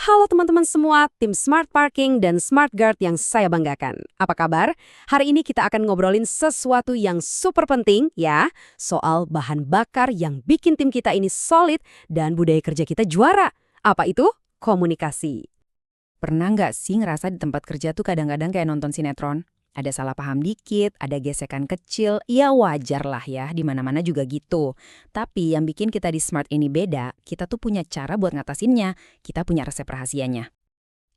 Halo teman-teman semua, tim Smart Parking dan Smart Guard yang saya banggakan. Apa kabar? Hari ini kita akan ngobrolin sesuatu yang super penting ya, soal bahan bakar yang bikin tim kita ini solid dan budaya kerja kita juara. Apa itu? Komunikasi. Pernah nggak sih ngerasa di tempat kerja tuh kadang-kadang kayak nonton sinetron? Ada salah paham dikit, ada gesekan kecil, ya wajar lah ya, di mana-mana juga gitu. Tapi yang bikin kita di Smart ini beda, kita tuh punya cara buat ngatasinnya, kita punya resep rahasianya.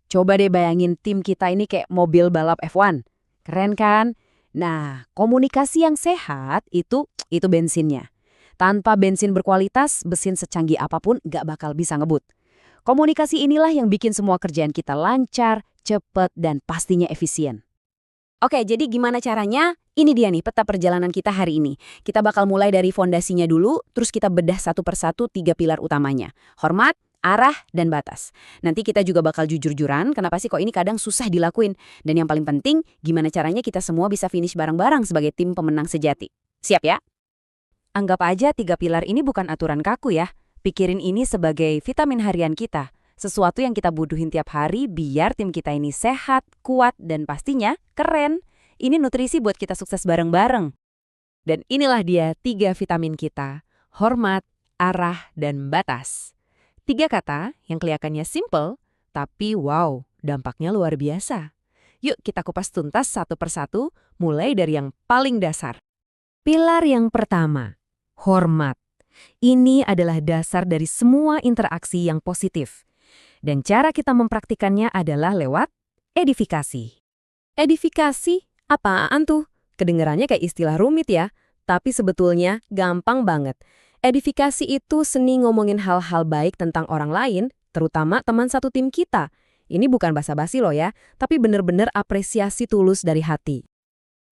Coba deh bayangin tim kita ini kayak mobil balap F1. Keren kan? Nah, komunikasi yang sehat itu bensinnya. Tanpa bensin berkualitas, mesin secanggih apapun nggak bakal bisa ngebut. Komunikasi inilah yang bikin semua kerjaan kita lancar, cepat, dan pastinya efisien. Oke, jadi gimana caranya? Ini dia nih peta perjalanan kita hari ini. Kita bakal mulai dari fondasinya dulu, terus kita bedah satu persatu 3 pilar utamanya. Hormat, arah, dan batas. Nanti kita juga bakal jujur-jujuran, kenapa sih kok ini kadang susah dilakuin. Dan yang paling penting, gimana caranya kita semua bisa finish bareng-bareng sebagai tim pemenang sejati. Siap ya? Anggap aja 3 pilar ini bukan aturan kaku ya. Pikirin ini sebagai vitamin harian kita. Sesuatu yang kita butuhin tiap hari biar tim kita ini sehat, kuat, dan pastinya keren. Ini nutrisi buat kita sukses bareng-bareng. Dan inilah dia 3 vitamin kita. Hormat, arah, dan batas. 3 kata yang kelihatannya simple, tapi wow, dampaknya luar biasa. Yuk kita kupas tuntas satu persatu, mulai dari yang paling dasar. Pilar yang pertama, hormat. Ini adalah dasar dari semua interaksi yang positif. Dan cara kita mempraktikannya adalah lewat edifikasi. Edifikasi? Apaan tuh? Kedengarannya kayak istilah rumit ya, tapi sebetulnya gampang banget. Edifikasi itu seni ngomongin hal-hal baik tentang orang lain, terutama teman satu tim kita. Ini bukan basa-basi loh ya, tapi bener-bener apresiasi tulus dari hati.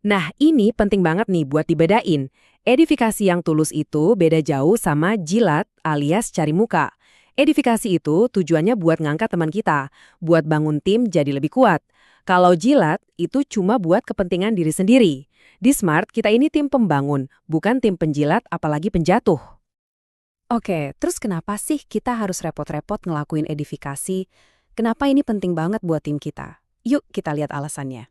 Nah, ini penting banget nih buat dibedain. Edifikasi yang tulus itu beda jauh sama jilat alias cari muka. Edifikasi itu tujuannya buat ngangkat teman kita, buat bangun tim jadi lebih kuat. Kalau jilat, itu cuma buat kepentingan diri sendiri. Di Smart, kita ini tim pembangun, bukan tim penjilat apalagi penjatuh. Oke, terus kenapa sih kita harus repot-repot ngelakuin edifikasi? Kenapa ini penting banget buat tim kita? Yuk kita lihat alasannya.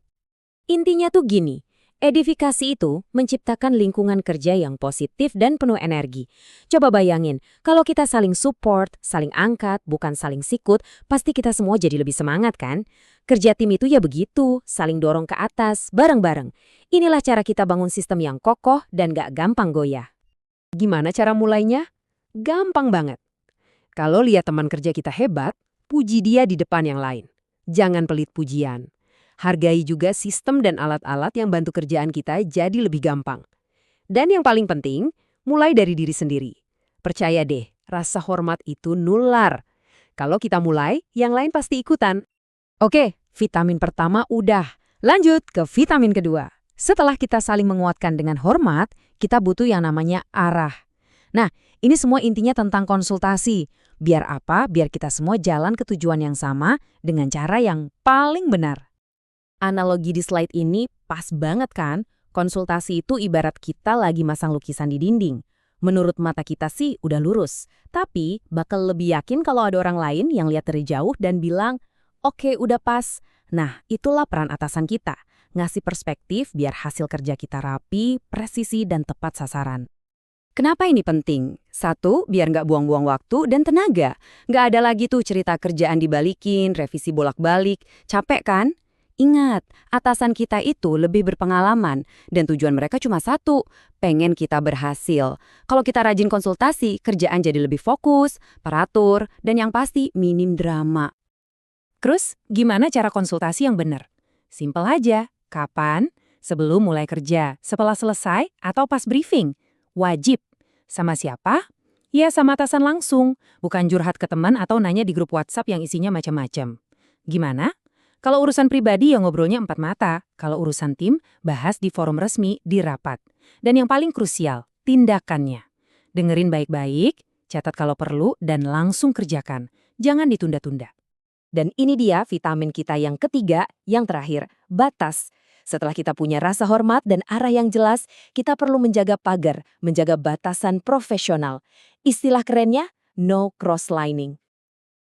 Intinya tuh gini. Edifikasi itu menciptakan lingkungan kerja yang positif dan penuh energi. Coba bayangin, kalau kita saling support, saling angkat, bukan saling sikut, pasti kita semua jadi lebih semangat kan? Kerja tim itu ya begitu, saling dorong ke atas, bareng-bareng. Inilah cara kita bangun sistem yang kokoh dan gak gampang goyah. Gimana cara mulainya? Gampang banget. Kalau lihat teman kerja kita hebat, puji dia di depan yang lain. Jangan pelit pujian. Hargai juga sistem dan alat-alat yang bantu kerjaan kita jadi lebih gampang. Dan yang paling penting, mulai dari diri sendiri. Percaya deh, rasa hormat itu nular. Kalau kita mulai, yang lain pasti ikutan. Oke, vitamin pertama udah. Lanjut ke vitamin kedua. Setelah kita saling menguatkan dengan hormat, kita butuh yang namanya arah. Nah, ini semua intinya tentang konsultasi. Biar apa? Biar kita semua jalan ke tujuan yang sama dengan cara yang paling benar. Analogi di slide ini pas banget kan? Konsultasi itu ibarat kita lagi masang lukisan di dinding. Menurut mata kita sih udah lurus, tapi bakal lebih yakin kalau ada orang lain yang lihat dari jauh dan bilang, oke udah pas. Nah, itulah peran atasan kita. Ngasih perspektif biar hasil kerja kita rapi, presisi, dan tepat sasaran. Kenapa ini penting? 1, biar nggak buang-buang waktu dan tenaga. Nggak ada lagi tuh cerita kerjaan dibalikin, revisi bolak-balik. Capek kan? Ingat, atasan kita itu lebih berpengalaman dan tujuan mereka cuma satu, pengen kita berhasil. Kalau kita rajin konsultasi, kerjaan jadi lebih fokus, teratur, dan yang pasti minim drama. Terus, gimana cara konsultasi yang benar? Simpel aja. Kapan? Sebelum mulai kerja, setelah selesai, atau pas briefing? Wajib. Sama siapa? Ya sama atasan langsung, bukan curhat ke teman atau nanya di grup WhatsApp yang isinya macam-macam. Gimana? Kalau urusan pribadi ya ngobrolnya 4 mata. Kalau urusan tim, bahas di forum resmi, di rapat. Dan yang paling krusial, tindakannya. Dengerin baik-baik, catat kalau perlu, dan langsung kerjakan. Jangan ditunda-tunda. Dan ini dia vitamin kita yang ketiga, yang terakhir, batas. Setelah kita punya rasa hormat dan arah yang jelas, kita perlu menjaga pagar, menjaga batasan profesional. Istilah kerennya, no cross-lining.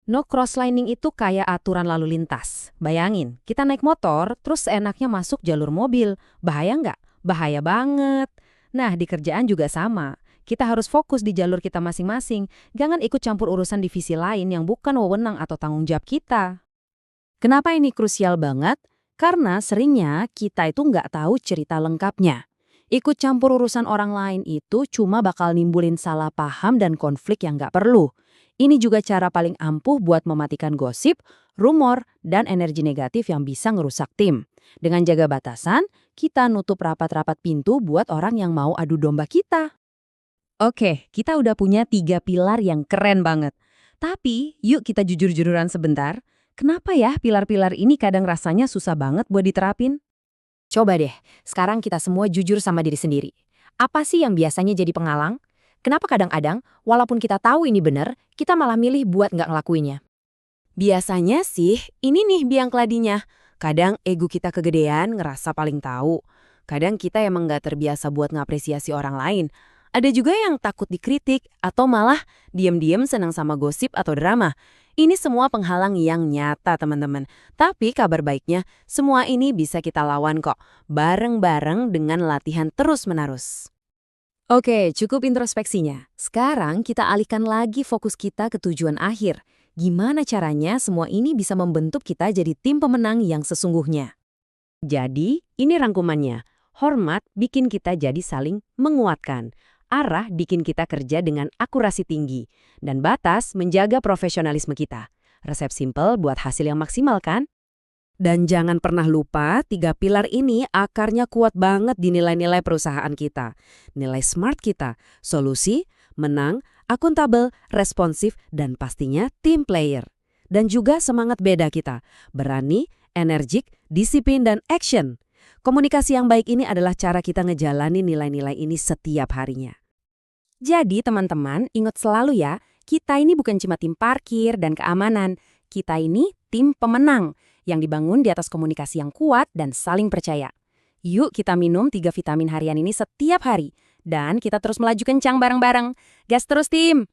No crosslining itu kayak aturan lalu lintas. Bayangin, kita naik motor, terus seenaknya masuk jalur mobil. Bahaya nggak? Bahaya banget. Nah, di kerjaan juga sama. Kita harus fokus di jalur kita masing-masing. Jangan ikut campur urusan divisi lain yang bukan wewenang atau tanggung jawab kita. Kenapa ini krusial banget? Karena seringnya kita itu nggak tahu cerita lengkapnya. Ikut campur urusan orang lain itu cuma bakal nimbulin salah paham dan konflik yang nggak perlu. Ini juga cara paling ampuh buat mematikan gosip, rumor, dan energi negatif yang bisa ngerusak tim. Dengan jaga batasan, kita nutup rapat-rapat pintu buat orang yang mau adu domba kita. Oke, kita udah punya 3 pilar yang keren banget. Tapi, yuk kita jujur-jujuran sebentar. Kenapa ya pilar-pilar ini kadang rasanya susah banget buat diterapin? Coba deh, sekarang kita semua jujur sama diri sendiri. Apa sih yang biasanya jadi penghalang? Kenapa kadang-kadang, walaupun kita tahu ini benar, kita malah milih buat nggak ngelakuinnya? Biasanya sih, ini nih biang keladinya. Kadang ego kita kegedean, ngerasa paling tahu. Kadang kita emang nggak terbiasa buat ngapresiasi orang lain. Ada juga yang takut dikritik, atau malah diam-diam senang sama gosip atau drama. Ini semua penghalang yang nyata, teman-teman. Tapi kabar baiknya, semua ini bisa kita lawan kok, bareng-bareng dengan latihan terus-menerus. Oke, cukup introspeksinya. Sekarang kita alihkan lagi fokus kita ke tujuan akhir. Gimana caranya semua ini bisa membentuk kita jadi tim pemenang yang sesungguhnya? Jadi, ini rangkumannya. Hormat bikin kita jadi saling menguatkan. Arah bikin kita kerja dengan akurasi tinggi. Dan batas menjaga profesionalisme kita. Resep simple buat hasil yang maksimal kan? Dan jangan pernah lupa, 3 pilar ini akarnya kuat banget di nilai-nilai perusahaan kita. Nilai SMART kita, solusi, menang, akuntabel, responsif, dan pastinya team player. Dan juga semangat beda kita, berani, energik, disiplin, dan action. Komunikasi yang baik ini adalah cara kita ngejalani nilai-nilai ini setiap harinya. Jadi teman-teman, ingat selalu ya, kita ini bukan cuma tim parkir dan keamanan. Kita ini tim pemenang yang dibangun di atas komunikasi yang kuat dan saling percaya. Yuk kita minum 3 vitamin harian ini setiap hari. Dan kita terus melaju kencang bareng-bareng. Gas terus tim!